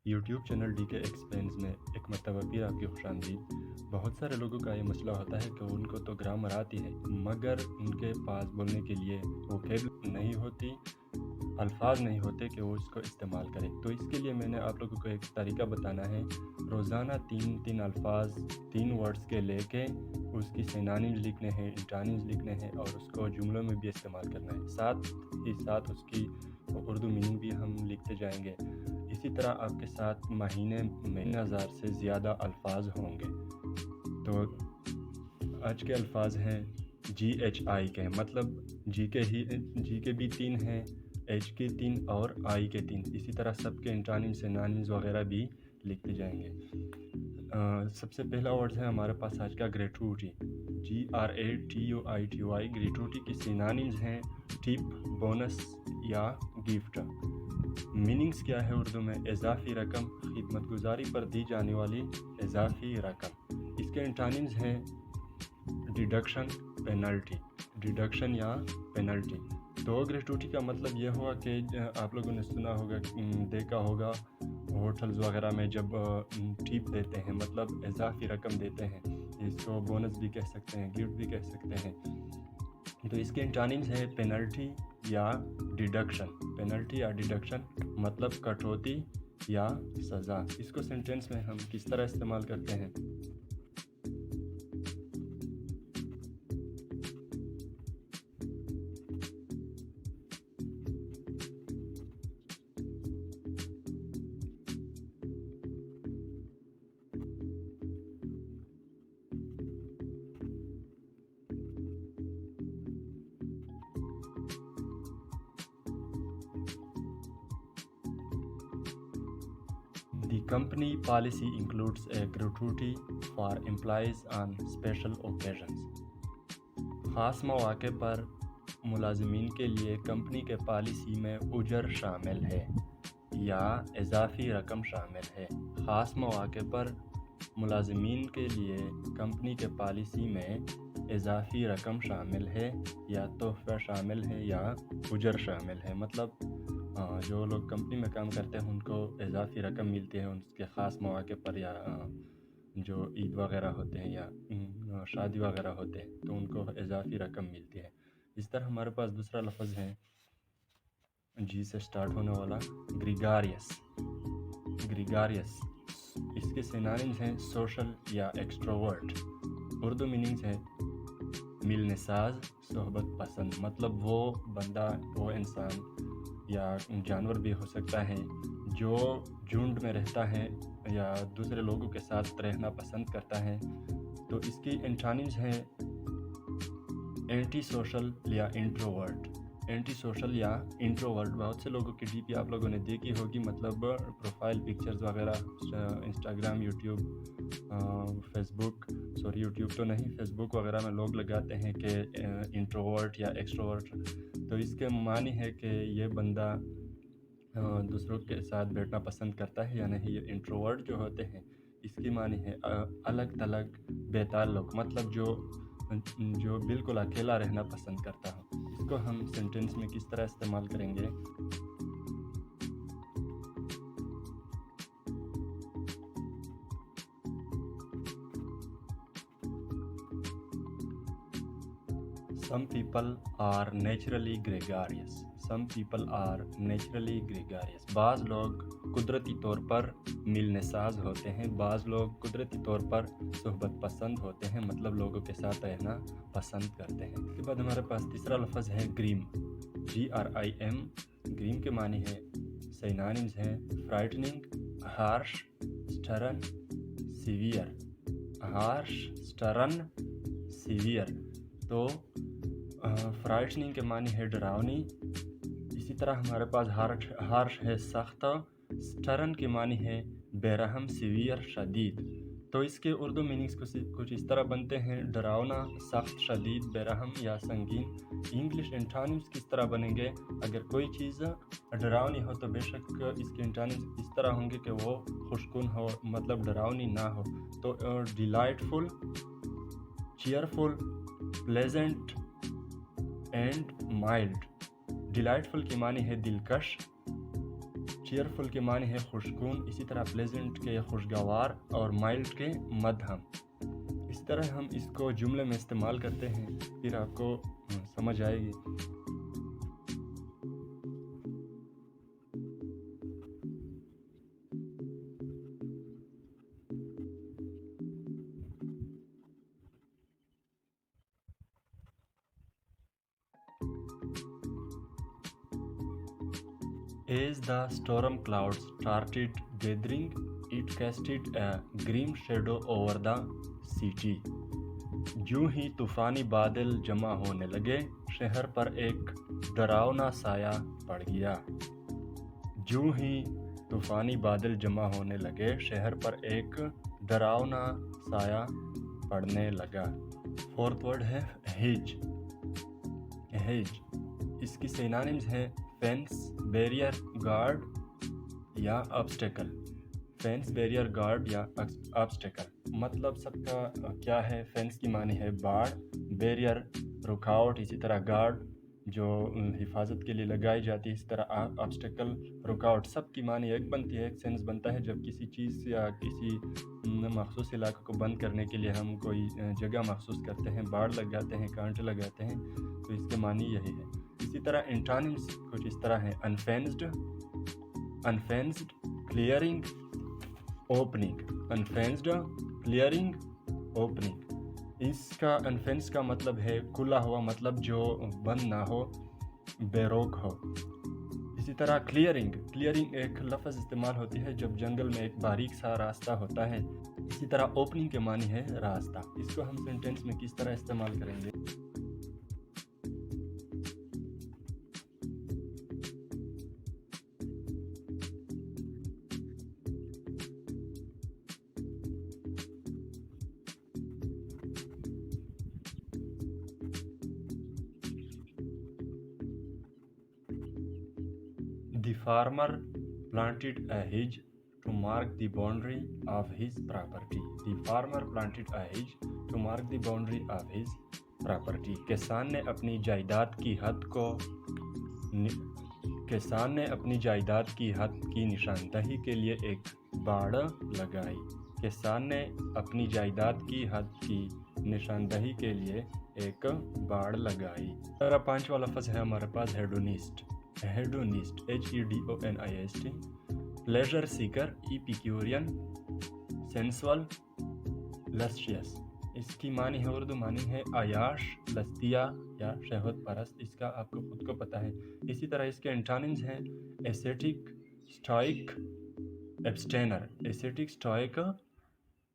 YouTube channel D کے explains میں ایک مرتبہ پھر آپ کی خوش آمدید۔ بہت سارے لوگوں کا یہ مسئلہ ہوتا ہے کہ ان کو تو گرامر آتی ہے مگر ان کے پاس بولنے کے لیے ووکیبلری نہیں ہوتی، الفاظ نہیں ہوتے کہ وہ اس کو استعمال کریں۔ تو اس کے لیے میں نے آپ لوگوں کو ایک طریقہ بتانا ہے۔ روزانہ تین الفاظ 3 ورڈز کے لے کے اس کی سینونیمز لکھنے ہیں، انٹونیمز لکھنے ہیں اور اس کو جملوں میں بھی استعمال کرنا ہے۔ ساتھ ہی ساتھ اس کی اردو میننگ بھی ہم لکھتے جائیں گے۔ اسی طرح آپ کے ساتھ مہینے میں 1000 سے زیادہ الفاظ ہوں گے۔ تو آج کے الفاظ ہیں GHI کے، مطلب جی کے بھی 3 ہیں، ایچ کے 3 اور آئی کے 3۔ اسی طرح سب کے انٹونیمز سینونیمز وغیرہ بھی لکھتے جائیں گے۔ سب سے پہلا ورڈ ہے ہمارے پاس آج کا گریٹوٹی، GRATUITY۔ گریٹوٹی کی سینونیمز ہیں ٹپ، بونس یا گفٹ۔ میننگز کیا ہے اردو میں؟ اضافی رقم، خدمت گزاری پر دی جانے والی اضافی رقم۔ اس کے انٹونیمز ہیں ڈیڈکشن، پینلٹی، ڈیڈکشن یا پینلٹی۔ تو گریٹوٹی کا مطلب یہ ہوا کہ آپ لوگوں نے سنا ہوگا، دیکھا ہوگا ہوٹلز وغیرہ میں جب ٹپ دیتے ہیں مطلب اضافی رقم دیتے ہیں، اس کو بونس بھی کہہ سکتے ہیں، گفٹ بھی کہہ سکتے ہیں۔ تو اس کے انٹونیمز ہیں پینلٹی یا ڈیڈکشن۔ پینلٹی یا ڈیڈکشن مطلب کٹوتی یا سزا۔ اس کو سینٹینس میں ہم کس طرح استعمال کرتے ہیں؟ The company policy includes a gratuity for employees on special occasions۔ خاص مواقع پر ملازمین کے لیے کمپنی کے پالیسی میں اجر شامل ہے یا اضافی رقم شامل ہے۔ خاص مواقع پر ملازمین کے لیے کمپنی کے پالیسی میں اضافی رقم شامل ہے یا تحفہ شامل ہے یا اجر شامل ہے۔ مطلب جو لوگ کمپنی میں کام کرتے ہیں ان کو اضافی رقم ملتی ہے ان کے خاص مواقع پر، یا جو عید وغیرہ ہوتے ہیں یا شادی وغیرہ ہوتے ہیں تو ان کو اضافی رقم ملتی ہے۔ اس طرح ہمارے پاس دوسرا لفظ ہے جی سے سٹارٹ ہونے والا، گریگاریس۔ گریگاریس، اس کے سینونیمز ہیں سوشل یا ایکسٹروورٹ۔ اردو میننگز ہے ملنے ساز، صحبت پسند۔ مطلب وہ بندہ، وہ انسان یا جانور بھی ہو سکتا ہے جو جھنڈ میں رہتا ہے یا دوسرے لوگوں کے ساتھ رہنا پسند کرتا ہے۔ تو اس کی انٹونیمز ہیں اینٹی سوشل یا انٹروورٹ۔ اینٹی سوشل یا انٹروورٹ، بہت سے لوگوں کی ڈی پی آپ لوگوں نے دیکھی ہوگی، مطلب پروفائل پکچرز وغیرہ انسٹاگرام، یوٹیوب، یوٹیوب تو نہیں، فیس بک وغیرہ میں لوگ لگاتے ہیں کہ انٹروورٹ یا ایکسٹروورٹ۔ تو اس کے معنی ہے کہ یہ بندہ دوسروں کے ساتھ بیٹھنا پسند کرتا ہے یا نہیں۔ یہ انٹروورٹ جو ہوتے ہیں اس کی معنی ہے الگ تھلگ، بے تعلق، مطلب جو بالکل اکیلا رہنا پسند کرتا ہو۔ اس کو ہم سینٹینس میں کس طرح استعمال کریں گے؟ Some people are naturally gregarious۔ Some people are naturally gregarious۔ بعض لوگ قدرتی طور پر ملنے ساز ہوتے ہیں، بعض لوگ قدرتی طور پر صحبت پسند ہوتے ہیں، مطلب لوگوں کے ساتھ رہنا پسند کرتے ہیں۔ اس کے بعد ہمارے پاس تیسرا لفظ ہے گریم، GRIM۔ گریم کے معنی ہے، سینونیمز ہیں frightening, harsh, stern, severe. Harsh, stern, severe. تو فرائٹننگ کے معنی ہے ڈراؤنی۔ اسی طرح ہمارے پاس ہارش ہے سخت، سٹرن کے معنی ہے بے رحم، سیویئر شدید۔ تو اس کے اردو میننگز کچھ اس طرح بنتے ہیں، ڈراؤنا، سخت، شدید، بے رحم یا سنگین۔ انگلش انٹونیمز کس طرح بنیں گے؟ اگر کوئی چیز ڈراؤنی ہو تو بے شک اس کے انٹونیمز اس طرح ہوں گے کہ وہ خوشگوار ہو، مطلب ڈراؤنی نہ ہو۔ تو ڈیلائٹفل، چیئرفل، پلیزنٹ اینڈ مائلڈ۔ ڈیلائٹفل کی معنی ہے دلکش، چیئرفل کے معنی ہے خوشگون، اسی طرح پلیزنٹ کے خوشگوار اور مائلڈ کے مدھم۔ اس طرح ہم اس کو جملے میں استعمال کرتے ہیں، پھر آپ کو سمجھ آئے گی۔ As the storm clouds started gathering, it casted a grim shadow over the city. یوں ہی طوفانی بادل جمع ہونے لگے، شہر پر ایک ڈراؤنا سایہ پڑ گیا۔ یوں ہی طوفانی بادل جمع ہونے لگے، شہر پر ایک ڈراؤنا سایہ پڑنے لگا۔ فورتھ ورڈ ہے ہیج۔ ہیج اس کی سینونیمز ہیں فینس، بیریئر، گارڈ یا آبسٹیکل۔ فینس، بیریئر، گارڈ یا آبسٹیکل مطلب سب کا کیا ہے؟ فینس کی معنی ہے باڑ، بیریئر رکاوٹ، اسی طرح گارڈ جو حفاظت کے لیے لگائی جاتی ہے، اسی طرح آبسٹیکل رکاوٹ۔ سب کی معنی ایک بنتی ہے، ایک سینس بنتا ہے۔ جب کسی چیز یا کسی مخصوص علاقے کو بند کرنے کے لیے ہم کوئی جگہ مخصوص کرتے ہیں، باڑ لگاتے ہیں، کانٹے لگاتے ہیں، تو اس کے معنی یہی ہے۔ اسی طرح انٹانیمز کچھ اس طرح ہیں: unfenced, unfenced, clearing, opening. Unfenced, clearing, opening. اس کا انفینس کا مطلب ہے کھلا ہوا، مطلب جو بند نہ ہو، بے روک ہو۔ اسی طرح کلیئرنگ، کلیئرنگ ایک لفظ استعمال ہوتی ہے جب جنگل میں ایک باریک سا راستہ ہوتا ہے۔ اسی طرح اوپننگ کے معنی ہے راستہ۔ اس کو ہم سینٹینس میں کس طرح استعمال کریں گے؟ The farmer planted a hedge to mark the boundary of his property. The farmer planted a hedge to mark the boundary of his property. کسان نے اپنی جائیداد کی حد کی نشاندہی کے لیے ایک باڑ لگائی۔ کسان نے اپنی جائیداد کی حد کی نشاندہی کے لیے ایک باڑ لگائی۔ میرا پانچواں لفظ ہے ہمارے پاس ہیڈونسٹ۔ ہیڈونسٹ، HEDONIST، پلیزر سیکر، ایپیکیورین، سینسول، لسشیس۔ اس کی معنی ہے، اردو معنی ہے عیاش، لستیا یا شہوت پرست۔ اس کا آپ کو خود کو پتہ ہے۔ اسی طرح اس کے انٹانیمز ہیں ascetic, stoic, abstainer. Ascetic, stoic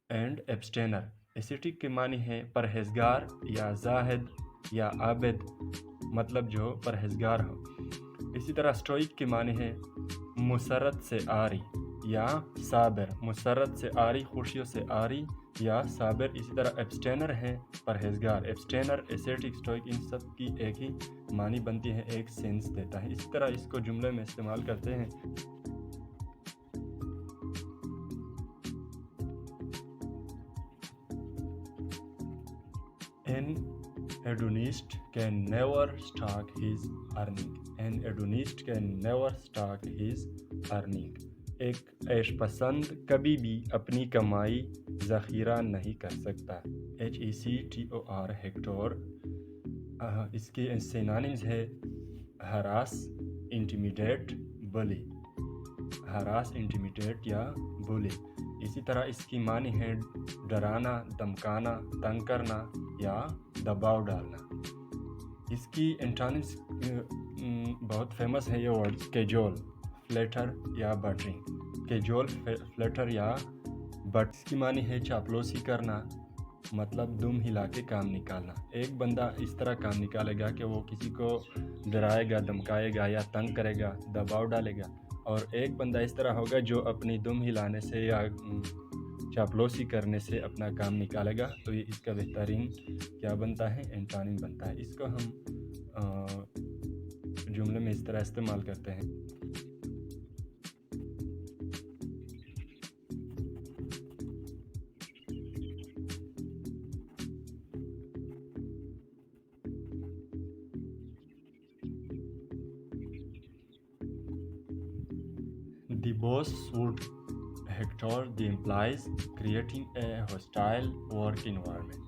and abstainer. Ascetic کے معنی ہے پرہیزگار یا زاہد یا عابد، مطلب جو پرہیزگار ہو۔ اسی طرح اسٹوئک کے معنی ہے مسرت سے آری یا صابر۔ مسرت سے آری، خوشیوں سے آری یا صابر۔ اسی طرح ایبسٹینر ہے پرہیزگار۔ ایبسٹینر، ایسیٹک، اسٹوئک، ان سب کی ایک ہی معنی بنتی ہے، ایک سینس دیتا ہے۔ اسی طرح اس کو جملے میں استعمال کرتے ہیں۔ An hedonist can never stalk his earning. An hedonist can never stalk his earning. ایک عیش پسند کبھی بھی اپنی کمائی ذخیرہ نہیں کر سکتا۔ HECTOR، ہیکٹور۔ اس کی سینونیمز ہے ہراس، انٹیمیڈیٹ، بلی۔ ہراس، انٹیمیڈیٹ یا بلی۔ اسی طرح اس کی معنی ہے ڈرانا، دمکانا، تنگ کرنا یا دباؤ ڈالنا۔ اس کی انٹانیمز بہت فیمس ہے یہ ورڈ: کیجول، فلیٹر یا بٹرنگ۔ کیجول، فلیٹر یا بٹ۔ اس کی معنی ہے چاپلوسی کرنا، مطلب دم ہلا کے کام نکالنا۔ ایک بندہ اس طرح کام نکالے گا کہ وہ کسی کو ڈرائے گا، دمکائے گا یا تنگ کرے گا، دباؤ ڈالے گا۔ اور ایک بندہ اس طرح ہوگا جو اپنی دم ہلانے سے یا چاپلوسی کرنے سے اپنا کام نکالے گا۔ تو یہ اس کا بہترین کیا بنتا ہے؟ انٹانیم بنتا ہے۔ اس کو ہم جملے میں اس طرح استعمال کرتے ہیں: boss would hector the employees, creating a hostile work environment.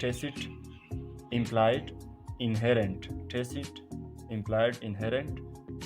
tacit, implied, inherent. tacit, implied, inherent.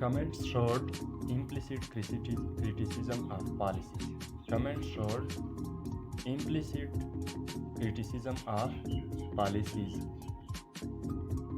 Comments showed implicit criticism of policies. Comments showed implicit criticism of policies.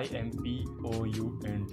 IMPOUND.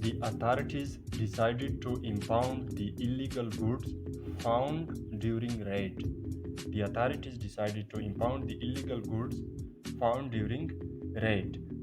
The authorities decided to impound the illegal goods found during raid. The authorities decided to impound the illegal goods found during raid.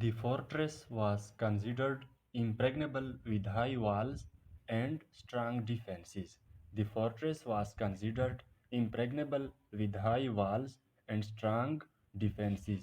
The fortress was considered impregnable with high walls and strong defenses. The fortress was considered impregnable with high walls and strong defenses.